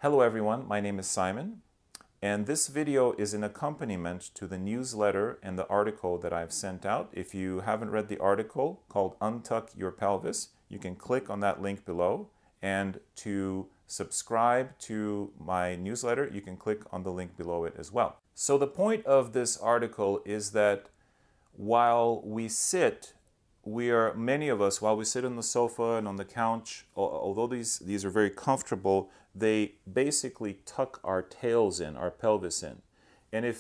Hello everyone, my name is Simon, and this video is an accompaniment to the newsletter and the article that I've sent out. If you haven't read the article called Untuck Your Pelvis, you can click on that link below, and to subscribe to my newsletter, you can click on the link below it as well. So the point of this article is that while we sit, many of us, while we sit on the sofa and on the couch, although these are very comfortable, they basically tuck our tails in, our pelvis in. And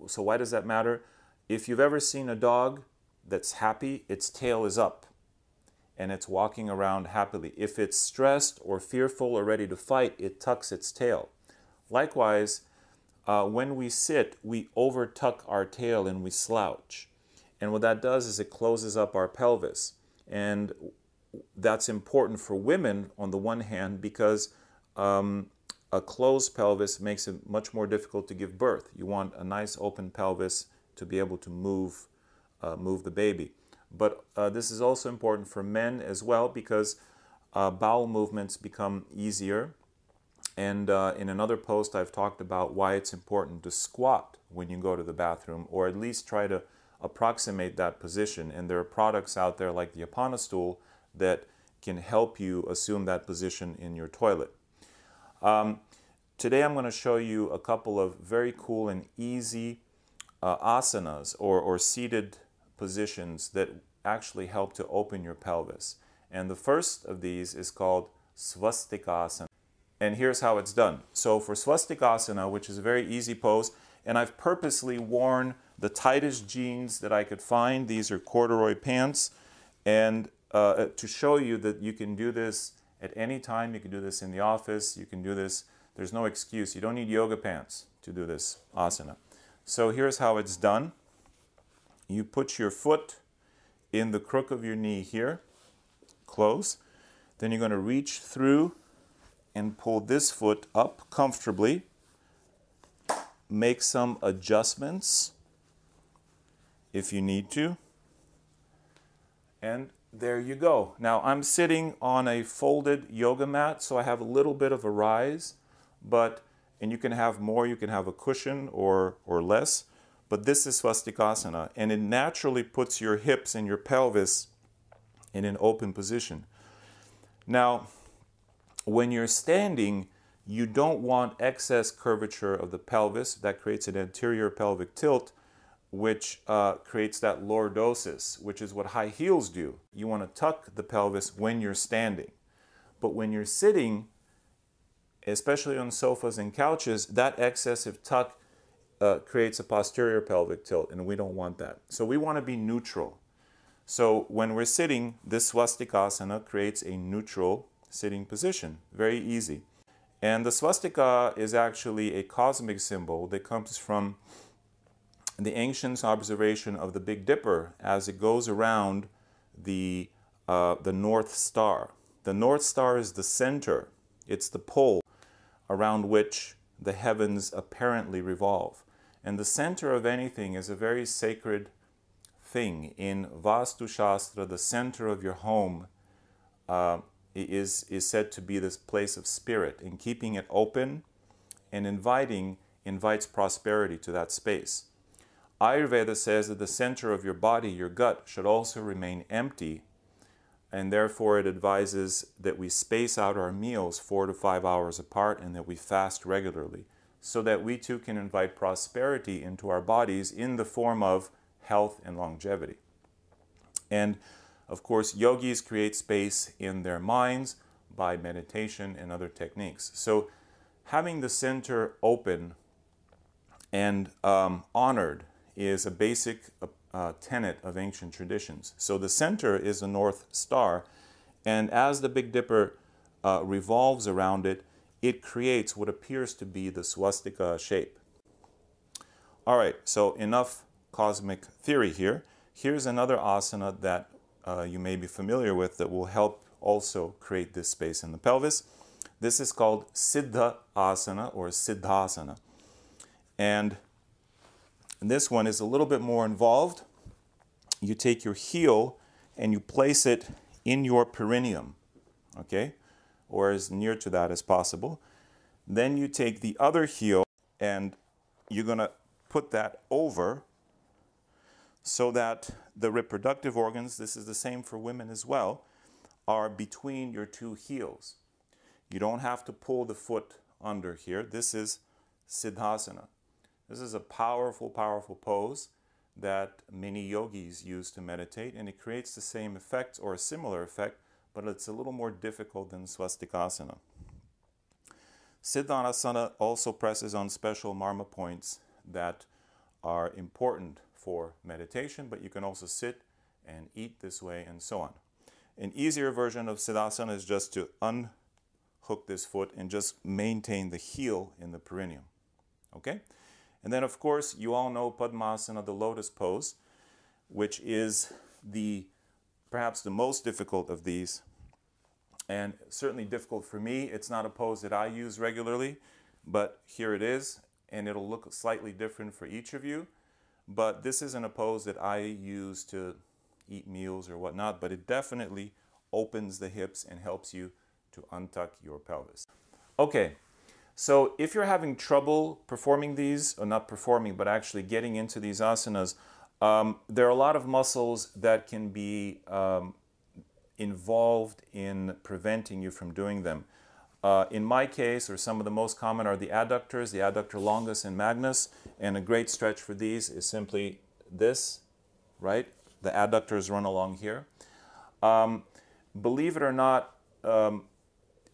so why does that matter? If you've ever seen a dog that's happy, its tail is up and it's walking around happily. If it's stressed or fearful or ready to fight, it tucks its tail. Likewise, when we sit, we over-tuck our tail and we slouch. And what that does is it closes up our pelvis. And that's important for women on the one hand because a closed pelvis makes it much more difficult to give birth. You want a nice open pelvis to be able to move the baby. But this is also important for men as well because bowel movements become easier. And in another post I've talked about why it's important to squat when you go to the bathroom, or at least try to approximate that position. And there are products out there like the Apana stool that can help you assume that position in your toilet. Today I'm going to show you a couple of very cool and easy asanas or seated positions that actually help to open your pelvis. And the first of these is called Svastikā. And here's how it's done. So for Svastikā, which is a very easy pose, and I've purposely worn the tightest jeans that I could find. These are corduroy pants. And to show you that you can do this at any time. You can do this in the office. You can do this. There's no excuse. You don't need yoga pants to do this asana. So here's how it's done. You put your foot in the crook of your knee here, close. Then you're going to reach through and pull this foot up comfortably. Make some adjustments if you need to. And there you go. Now I'm sitting on a folded yoga mat, so I have a little bit of a rise, and you can have more, you can have a cushion or less, but this is Svastikā, and it naturally puts your hips and your pelvis in an open position. Now, when you're standing, you don't want excess curvature of the pelvis. That creates an anterior pelvic tilt, which creates that lordosis, which is what high heels do. You want to tuck the pelvis when you're standing. But when you're sitting, especially on sofas and couches, that excessive tuck creates a posterior pelvic tilt, and we don't want that. So we want to be neutral. So when we're sitting, this Svastikā creates a neutral sitting position. Very easy. And the swastika is actually a cosmic symbol that comes from the ancient observation of the Big Dipper as it goes around the North Star. The North Star is the center. It's the pole around which the heavens apparently revolve. And the center of anything is a very sacred thing. In Vastu Shastra, the center of your home is said to be this place of spirit, and keeping it open and invites prosperity to that space. Ayurveda says that the center of your body, your gut, should also remain empty, and therefore it advises that we space out our meals 4 to 5 hours apart and that we fast regularly so that we too can invite prosperity into our bodies in the form of health and longevity. And of course, yogis create space in their minds by meditation and other techniques. So having the center open and honored is a basic tenet of ancient traditions. So the center is the North Star, and as the Big Dipper revolves around it, it creates what appears to be the swastika shape. All right, so enough cosmic theory here. Here's another asana that you may be familiar with that will help also create this space in the pelvis. This is called Siddha Asana or Siddhasana. And this one is a little bit more involved. You take your heel and you place it in your perineum, okay? Or as near to that as possible. Then you take the other heel and you're going to put that over so that the reproductive organs, this is the same for women as well, are between your two heels. You don't have to pull the foot under here. This is Siddhasana. This is a powerful, powerful pose that many yogis use to meditate, and it creates the same effect or a similar effect, but it's a little more difficult than Svastikāsana. Siddhasana also presses on special marma points that are important for meditation, but you can also sit and eat this way and so on. An easier version of Siddhasana is just to unhook this foot and just maintain the heel in the perineum. Okay? And then, of course, you all know Padmasana, the Lotus Pose, which is perhaps the most difficult of these, and certainly difficult for me. It's not a pose that I use regularly, but here it is, and it'll look slightly different for each of you. But this isn't a pose that I use to eat meals or whatnot, but it definitely opens the hips and helps you to untuck your pelvis. Okay. So if you're having trouble performing these, or not performing, but actually getting into these asanas, there are a lot of muscles that can be involved in preventing you from doing them. In my case, or some of the most common, are the adductors, the adductor longus and magnus, and a great stretch for these is simply this, right? The adductors run along here. Believe it or not,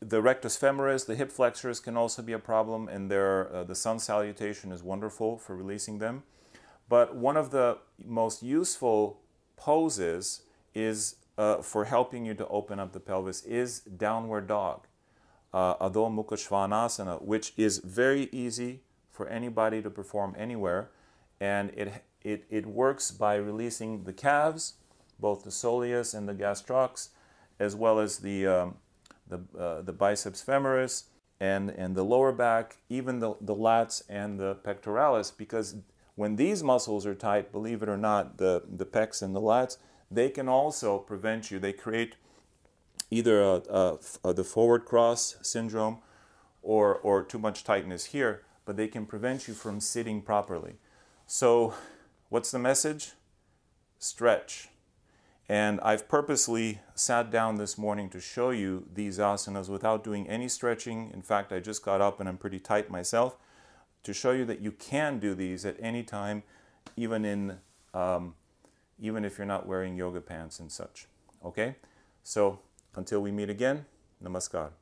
the rectus femoris, the hip flexors can also be a problem, and the sun salutation is wonderful for releasing them. But one of the most useful poses is for helping you to open up the pelvis is downward dog, Adho Mukha Svanasana, which is very easy for anybody to perform anywhere, and it works by releasing the calves, both the soleus and the gastrocs, as well as the biceps femoris and the lower back, even the lats and the pectoralis, because when these muscles are tight, believe it or not, the pecs and the lats, they can also prevent you. They create either the forward cross syndrome or too much tightness here, but they can prevent you from sitting properly. So what's the message? Stretch. And I've purposely sat down this morning to show you these asanas without doing any stretching. In fact, I just got up and I'm pretty tight myself, to show you that you can do these at any time, even if you're not wearing yoga pants and such. Okay? So until we meet again, namaskar.